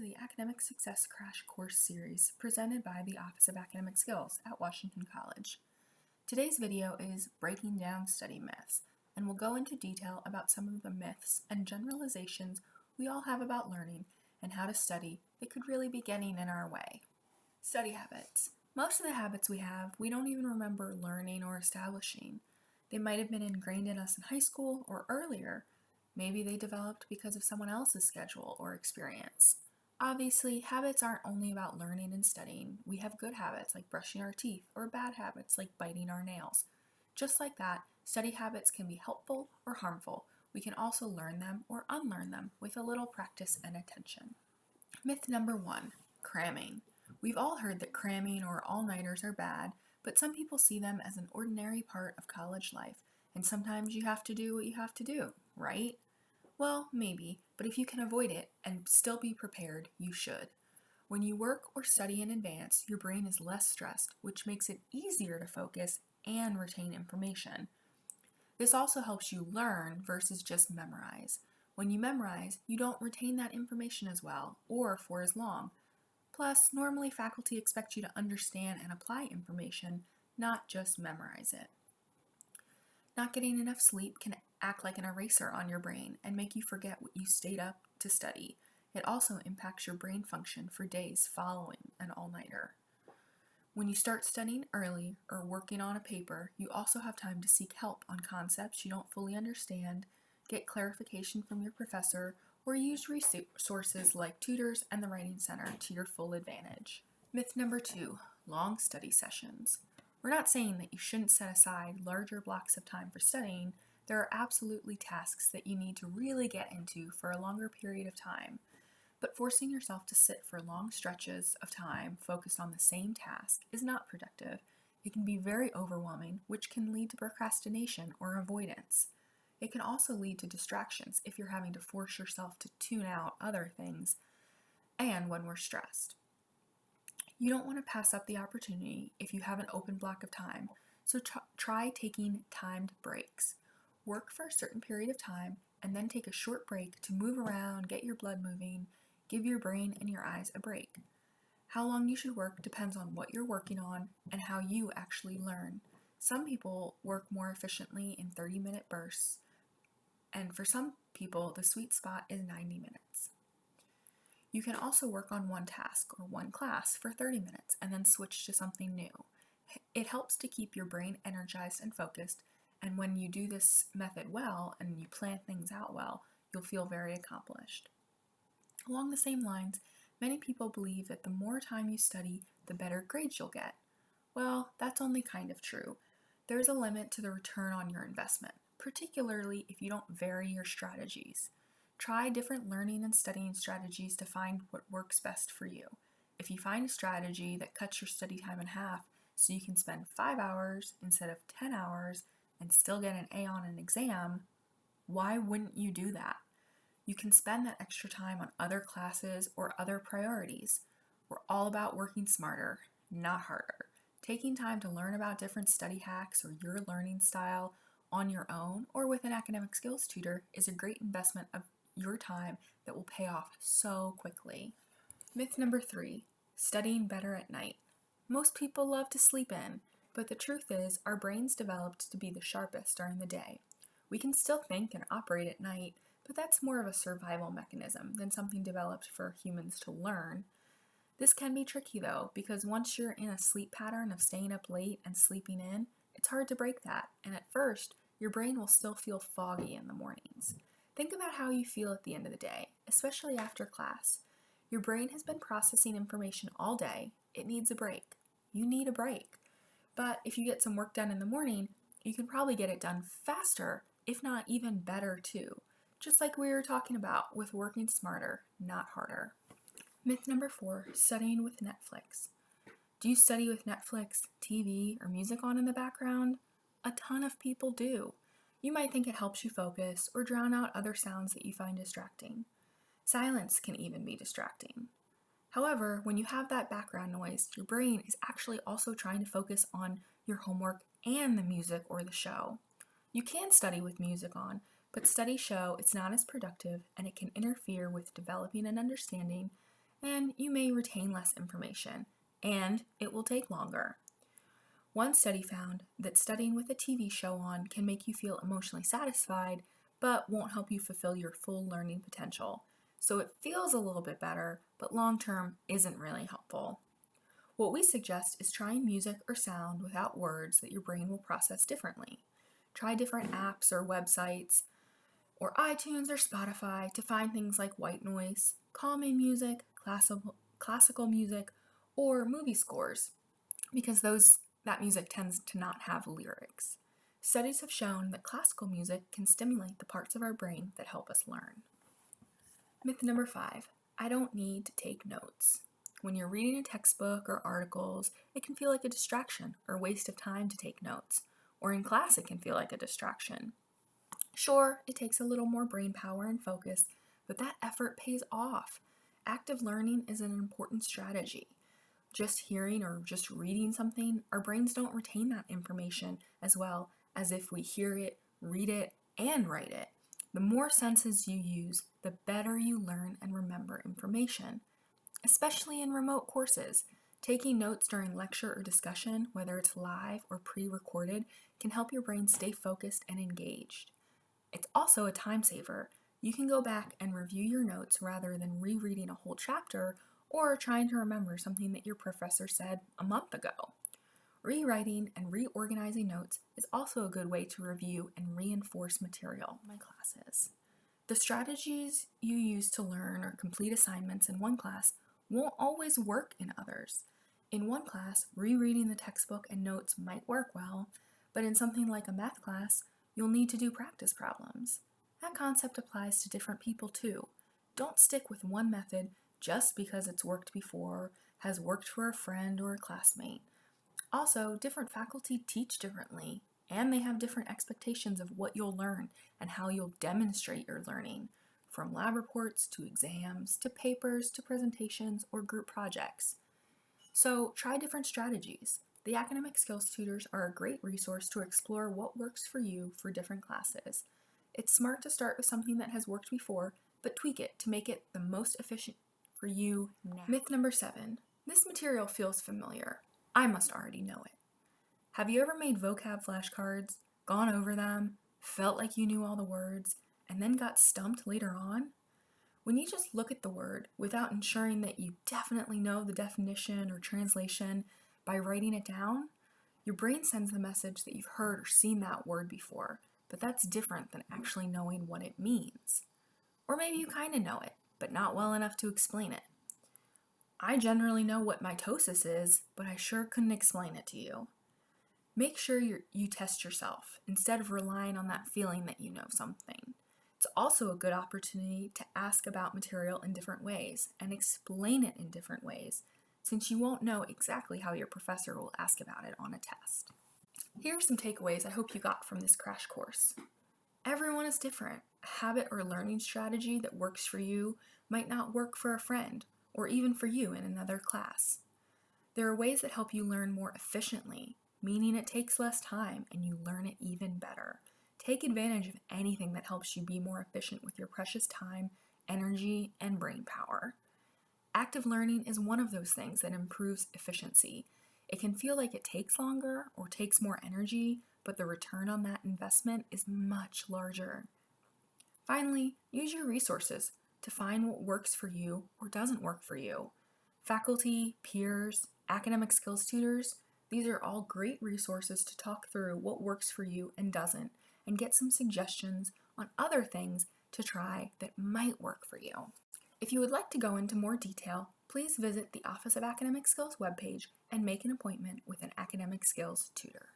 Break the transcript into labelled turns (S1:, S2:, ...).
S1: to the Academic Success Crash Course series presented by the Office of Academic Skills at Washington College. Today's video is breaking down study myths, and we'll go into detail about some of the myths and generalizations we all have about learning and how to study that could really be getting in our way. Study habits. Most of the habits we have, we don't even remember learning or establishing. They might have been ingrained in us in high school or earlier. Maybe they developed because of someone else's schedule or experience. Obviously, habits aren't only about learning and studying. We have good habits like brushing our teeth or bad habits like biting our nails. Just like that, study habits can be helpful or harmful. We can also learn them or unlearn them with a little practice and attention. Myth number 1, cramming. We've all heard that cramming or all-nighters are bad, but some people see them as an ordinary part of college life, and sometimes you have to do what you have to do, right? Well, maybe, but if you can avoid it and still be prepared, you should. When you work or study in advance, your brain is less stressed, which makes it easier to focus and retain information. This also helps you learn versus just memorize. When you memorize, you don't retain that information as well or for as long. Plus, normally faculty expect you to understand and apply information, not just memorize it. Not getting enough sleep can act like an eraser on your brain and make you forget what you stayed up to study. It also impacts your brain function for days following an all-nighter. When you start studying early or working on a paper, you also have time to seek help on concepts you don't fully understand, get clarification from your professor, or use resources like tutors and the Writing Center to your full advantage. Myth number 2, long study sessions. We're not saying that you shouldn't set aside larger blocks of time for studying. There are absolutely tasks that you need to really get into for a longer period of time. But forcing yourself to sit for long stretches of time focused on the same task is not productive. It can be very overwhelming, which can lead to procrastination or avoidance. It can also lead to distractions if you're having to force yourself to tune out other things and when we're stressed. You don't want to pass up the opportunity if you have an open block of time, so try taking timed breaks. Work for a certain period of time and then take a short break to move around, get your blood moving, give your brain and your eyes a break. How long you should work depends on what you're working on and how you actually learn. Some people work more efficiently in 30-minute bursts, and for some people, the sweet spot is 90 minutes. You can also work on one task or one class for 30 minutes and then switch to something new. It helps to keep your brain energized and focused, and when you do this method well and you plan things out well, you'll feel very accomplished. Along the same lines, many people believe that the more time you study, the better grades you'll get. Well, that's only kind of true. There's a limit to the return on your investment, particularly if you don't vary your strategies. Try different learning and studying strategies to find what works best for you. If you find a strategy that cuts your study time in half so you can spend 5 hours instead of 10 hours and still get an A on an exam, why wouldn't you do that? You can spend that extra time on other classes or other priorities. We're all about working smarter, not harder. Taking time to learn about different study hacks or your learning style on your own or with an academic skills tutor is a great investment of your time that will pay off so quickly. Myth number 3, studying better at night. Most people love to sleep in, but the truth is our brains developed to be the sharpest during the day. We can still think and operate at night, but that's more of a survival mechanism than something developed for humans to learn. This can be tricky though, because once you're in a sleep pattern of staying up late and sleeping in, it's hard to break that, and at first, your brain will still feel foggy in the mornings. Think about how you feel at the end of the day, especially after class. Your brain has been processing information all day. It needs a break. You need a break. But if you get some work done in the morning, you can probably get it done faster, if not even better too. Just like we were talking about with working smarter, not harder. Myth number 4, studying with Netflix. Do you study with Netflix, TV, or music on in the background? A ton of people do. You might think it helps you focus or drown out other sounds that you find distracting. Silence can even be distracting. However, when you have that background noise, your brain is actually also trying to focus on your homework and the music or the show. You can study with music on, but studies show it's not as productive and it can interfere with developing an understanding and you may retain less information, and it will take longer. One study found that studying with a TV show on can make you feel emotionally satisfied, but won't help you fulfill your full learning potential. So it feels a little bit better, but long term isn't really helpful. What we suggest is trying music or sound without words that your brain will process differently. Try different apps or websites, or iTunes or Spotify to find things like white noise, calming music, classical music, or movie scores, because that music tends to not have lyrics. Studies have shown that classical music can stimulate the parts of our brain that help us learn. Myth number 5, I don't need to take notes. When you're reading a textbook or articles, it can feel like a distraction or waste of time to take notes, or in class it can feel like a distraction. Sure, it takes a little more brain power and focus, but that effort pays off. Active learning is an important strategy. Just hearing or just reading something, our brains don't retain that information as well as if we hear it, read it, and write it. The more senses you use, the better you learn and remember information. Especially in remote courses, taking notes during lecture or discussion, whether it's live or pre-recorded, can help your brain stay focused and engaged. It's also a time saver. You can go back and review your notes rather than rereading a whole chapter or trying to remember something that your professor said a month ago. Rewriting and reorganizing notes is also a good way to review and reinforce material in my classes. The strategies you use to learn or complete assignments in one class won't always work in others. In one class, rereading the textbook and notes might work well, but in something like a math class, you'll need to do practice problems. That concept applies to different people too. Don't stick with one method just because it's worked before, has worked for a friend or a classmate. Also, different faculty teach differently, and they have different expectations of what you'll learn and how you'll demonstrate your learning, from lab reports to exams to papers to presentations or group projects. So try different strategies. The academic skills tutors are a great resource to explore what works for you for different classes. It's smart to start with something that has worked before, but tweak it to make it the most efficient for you now. Myth number 7, this material feels familiar. I must already know it. Have you ever made vocab flashcards, gone over them, felt like you knew all the words, and then got stumped later on? When you just look at the word without ensuring that you definitely know the definition or translation by writing it down, your brain sends the message that you've heard or seen that word before, but that's different than actually knowing what it means. Or maybe you kind of know it, but not well enough to explain it. I generally know what mitosis is, but I sure couldn't explain it to you. Make sure you test yourself instead of relying on that feeling that you know something. It's also a good opportunity to ask about material in different ways and explain it in different ways, since you won't know exactly how your professor will ask about it on a test. Here are some takeaways I hope you got from this crash course. Everyone is different. A habit or learning strategy that works for you might not work for a friend, or even for you in another class. There are ways that help you learn more efficiently, meaning it takes less time and you learn it even better. Take advantage of anything that helps you be more efficient with your precious time, energy, and brain power. Active learning is one of those things that improves efficiency. It can feel like it takes longer or takes more energy, but the return on that investment is much larger. Finally, use your resources to find what works for you or doesn't work for you. Faculty, peers, academic skills tutors, these are all great resources to talk through what works for you and doesn't, and get some suggestions on other things to try that might work for you. If you would like to go into more detail, please visit the Office of Academic Skills webpage and make an appointment with an academic skills tutor.